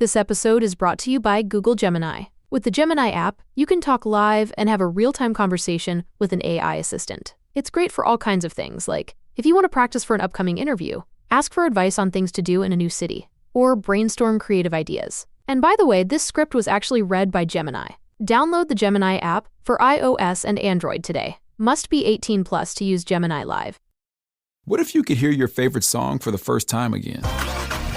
This episode is brought to you by Google Gemini. With the Gemini app, you can talk live and have a real-time conversation with an AI assistant. It's great for all kinds of things, like if you want to practice for an upcoming interview, ask for advice on things to do in a new city, or brainstorm creative ideas. And by the way, this script was actually read by Gemini. Download the Gemini app for iOS and Android today. Must be 18 plus to use Gemini Live. What if you could hear your favorite song for the first time again?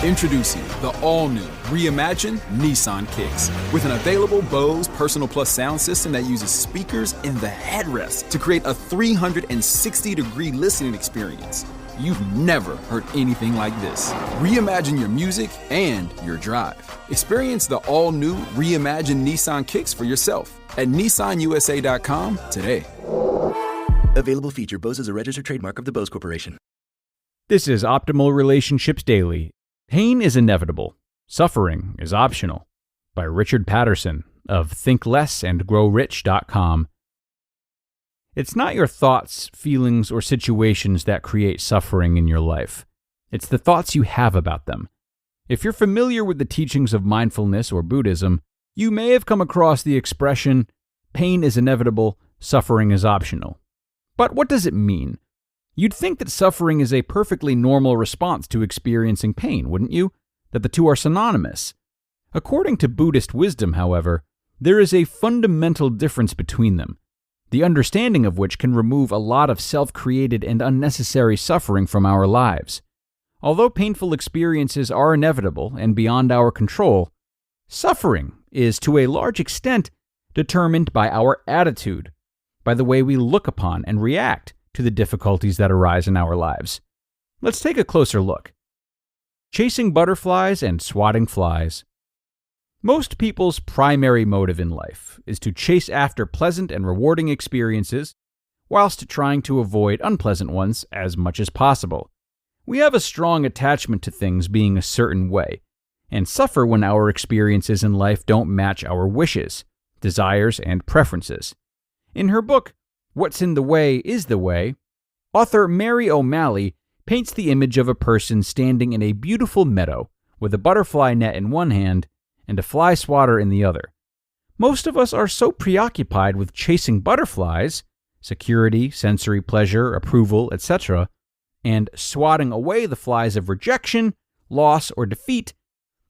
Introducing the all-new, reimagined Nissan Kicks. With an available Bose Personal Plus sound system that uses speakers in the headrest to create a 360-degree listening experience. You've never heard anything like this. Reimagine your music and your drive. Experience the all-new, reimagined Nissan Kicks for yourself at nissanusa.com today. Available feature. Bose is a registered trademark of the Bose Corporation. This is Optimal Relationships Daily. Pain is inevitable. Suffering is optional. By Richard Paterson of thinklessandgrowrich.com. It's not your thoughts, feelings, or situations that create suffering in your life. It's the thoughts you have about them. If you're familiar with the teachings of mindfulness or Buddhism, you may have come across the expression, pain is inevitable, suffering is optional. But what does it mean? You'd think that suffering is a perfectly normal response to experiencing pain, wouldn't you? That the two are synonymous. According to Buddhist wisdom, however, there is a fundamental difference between them, the understanding of which can remove a lot of self-created and unnecessary suffering from our lives. Although painful experiences are inevitable and beyond our control, suffering is to a large extent determined by our attitude, by the way we look upon and react to the difficulties that arise in our lives. Let's take a closer look. Chasing butterflies and swatting flies. Most people's primary motive in life is to chase after pleasant and rewarding experiences, whilst trying to avoid unpleasant ones as much as possible. We have a strong attachment to things being a certain way, and suffer when our experiences in life don't match our wishes, desires, and preferences. In her book, What's in the Way is the Way, author Mary O'Malley paints the image of a person standing in a beautiful meadow with a butterfly net in one hand and a fly swatter in the other. Most of us are so preoccupied with chasing butterflies, security, sensory pleasure, approval, etc., and swatting away the flies of rejection, loss, or defeat,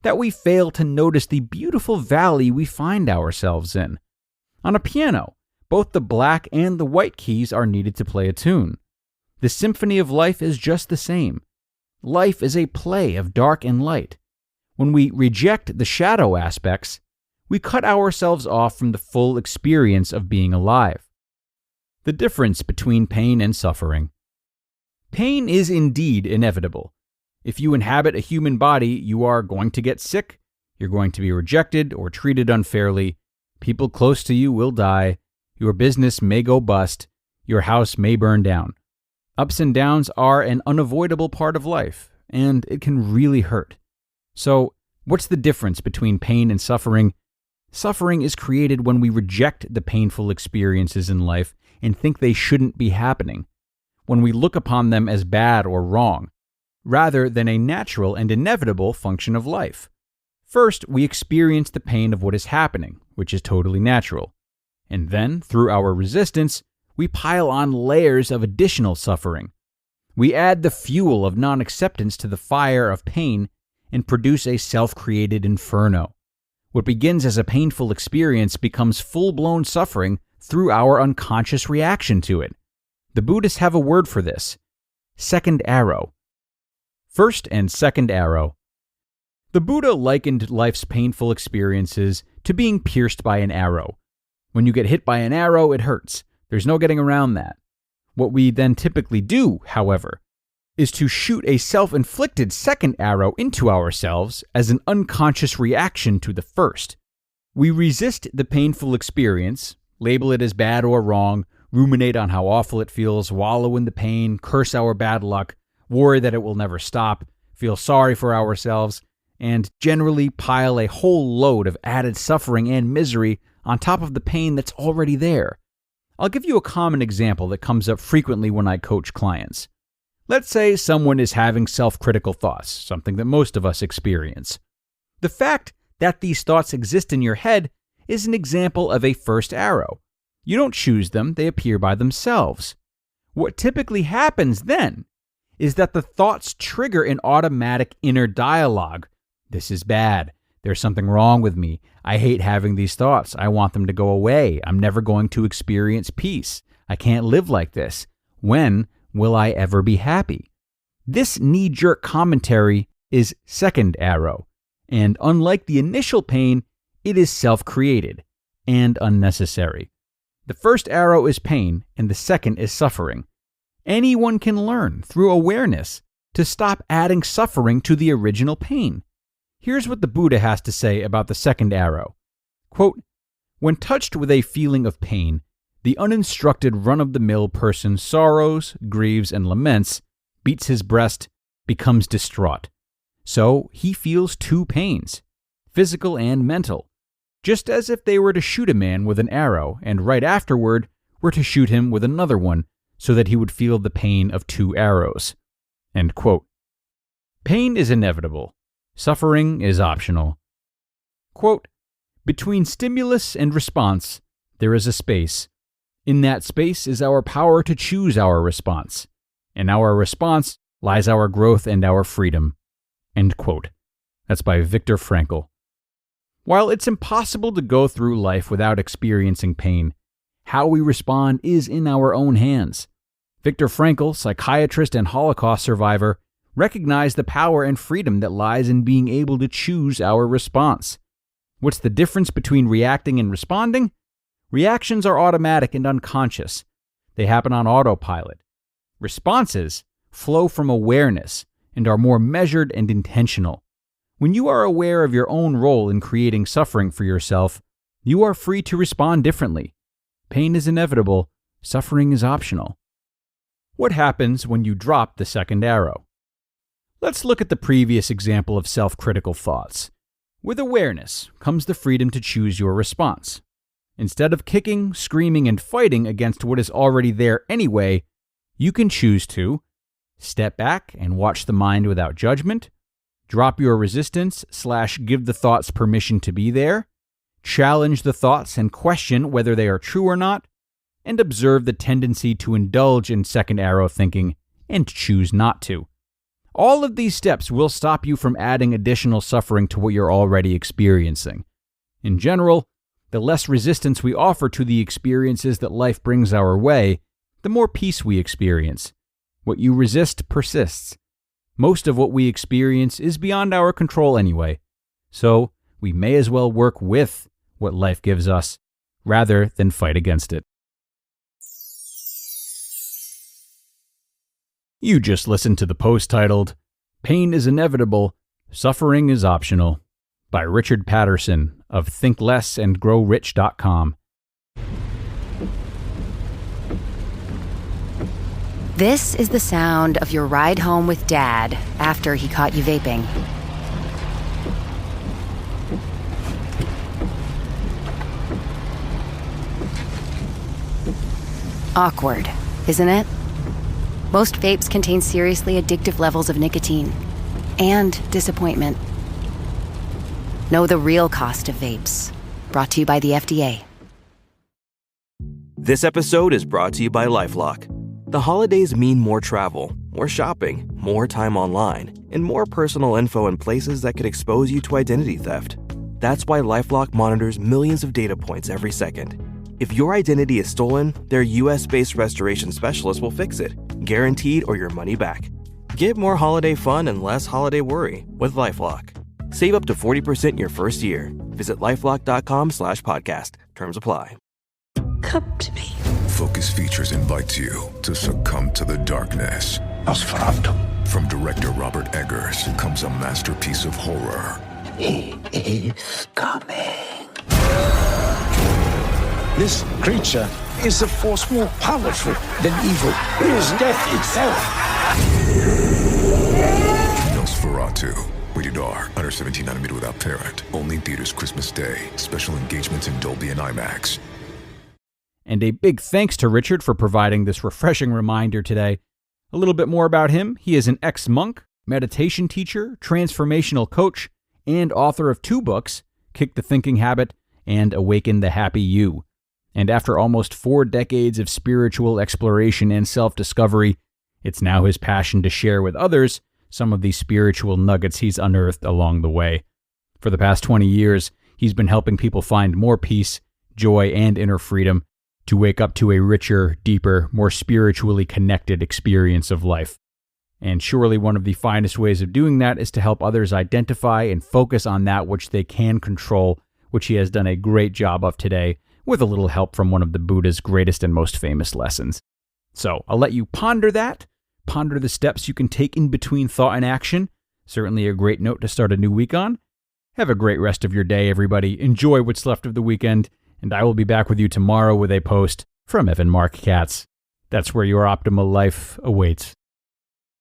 that we fail to notice the beautiful valley we find ourselves in. On a piano, both the black and the white keys are needed to play a tune. The symphony of life is just the same. Life is a play of dark and light. When we reject the shadow aspects, we cut ourselves off from the full experience of being alive. The difference between pain and suffering. Pain is indeed inevitable. If you inhabit a human body, you are going to get sick, you're going to be rejected or treated unfairly, people close to you will die, your business may go bust, your house may burn down. Ups and downs are an unavoidable part of life, and it can really hurt. So, what's the difference between pain and suffering? Suffering is created when we reject the painful experiences in life and think they shouldn't be happening, when we look upon them as bad or wrong, rather than a natural and inevitable function of life. First, we experience the pain of what is happening, which is totally natural. And then, through our resistance, we pile on layers of additional suffering. We add the fuel of non-acceptance to the fire of pain and produce a self-created inferno. What begins as a painful experience becomes full-blown suffering through our unconscious reaction to it. The Buddhists have a word for this: second arrow. First and second arrow. The Buddha likened life's painful experiences to being pierced by an arrow. When you get hit by an arrow, it hurts. There's no getting around that. What we then typically do, however, is to shoot a self-inflicted second arrow into ourselves as an unconscious reaction to the first. We resist the painful experience, label it as bad or wrong, ruminate on how awful it feels, wallow in the pain, curse our bad luck, worry that it will never stop, feel sorry for ourselves, and generally pile a whole load of added suffering and misery on top of the pain that's already there. I'll give you a common example that comes up frequently when I coach clients. Let's say someone is having self-critical thoughts, something that most of us experience. The fact that these thoughts exist in your head is an example of a first arrow. You don't choose them, they appear by themselves. What typically happens then is that the thoughts trigger an automatic inner dialogue. This is bad. There's something wrong with me. I hate having these thoughts. I want them to go away. I'm never going to experience peace. I can't live like this. When will I ever be happy? This knee-jerk commentary is second arrow, and unlike the initial pain, it is self-created and unnecessary. The first arrow is pain, and the second is suffering. Anyone can learn, through awareness, to stop adding suffering to the original pain. Here's what the Buddha has to say about the second arrow. Quote, "When touched with a feeling of pain, the uninstructed run-of-the-mill person sorrows, grieves, and laments, beats his breast, becomes distraught. So he feels two pains, physical and mental, just as if they were to shoot a man with an arrow and right afterward were to shoot him with another one so that he would feel the pain of two arrows." End quote. Pain is inevitable. Suffering is optional. Quote, "Between stimulus and response, there is a space. In that space is our power to choose our response. In our response lies our growth and our freedom." End quote. That's by Viktor Frankl. While it's impossible to go through life without experiencing pain, how we respond is in our own hands. Viktor Frankl, psychiatrist and Holocaust survivor, recognized the power and freedom that lies in being able to choose our response. What's the difference between reacting and responding? Reactions are automatic and unconscious. They happen on autopilot. Responses flow from awareness and are more measured and intentional. When you are aware of your own role in creating suffering for yourself, you are free to respond differently. Pain is inevitable. Suffering is optional. What happens when you drop the second arrow? Let's look at the previous example of self-critical thoughts. With awareness comes the freedom to choose your response. Instead of kicking, screaming, and fighting against what is already there anyway, you can choose to step back and watch the mind without judgment, drop your resistance / give the thoughts permission to be there, challenge the thoughts and question whether they are true or not, and observe the tendency to indulge in second arrow thinking and choose not to. All of these steps will stop you from adding additional suffering to what you're already experiencing. In general, the less resistance we offer to the experiences that life brings our way, the more peace we experience. What you resist persists. Most of what we experience is beyond our control anyway, so we may as well work with what life gives us rather than fight against it. You just listened to the post titled, "Pain is Inevitable, Suffering is Optional," by Richard Paterson of thinklessandgrowrich.com. This is the sound of your ride home with Dad after he caught you vaping. Awkward, isn't it? Most vapes contain seriously addictive levels of nicotine and disappointment. Know the real cost of vapes. Brought to you by the FDA. This episode is brought to you by LifeLock. The holidays mean more travel, more shopping, more time online, and more personal info in places that could expose you to identity theft. That's why LifeLock monitors millions of data points every second. If your identity is stolen, their US-based restoration specialist will fix it, guaranteed or your money back. Get more holiday fun and less holiday worry with LifeLock. Save up to 40% your first year. Visit LifeLock.com/podcast. Terms apply. Come to me. Focus Features invites you to succumb to the darkness. Nosferatu. From director Robert Eggers comes a masterpiece of horror. He is coming. This creature is a force more powerful than evil. It is death itself. Nosferatu. Rated R. Under 17nm without parent. Only in theaters Christmas Day. Special engagements in Dolby and IMAX. And a big thanks to Richard for providing this refreshing reminder today. A little bit more about him. He is an ex-monk, meditation teacher, transformational coach, and author of 2 books, kick the thinking habit, and awaken the happy you. And after almost 4 decades of spiritual exploration and self-discovery, it's now his passion to share with others some of these spiritual nuggets he's unearthed along the way. For the past 20 years, he's been helping people find more peace, joy, and inner freedom to wake up to a richer, deeper, more spiritually connected experience of life. And surely one of the finest ways of doing that is to help others identify and focus on that which they can control, which he has done a great job of today, with a little help from one of the Buddha's greatest and most famous lessons. So I'll let you ponder that, ponder the steps you can take in between thought and action. Certainly a great note to start a new week on. Have a great rest of your day, everybody. Enjoy what's left of the weekend, and I will be back with you tomorrow with a post from Evan Mark Katz. That's where your optimal life awaits.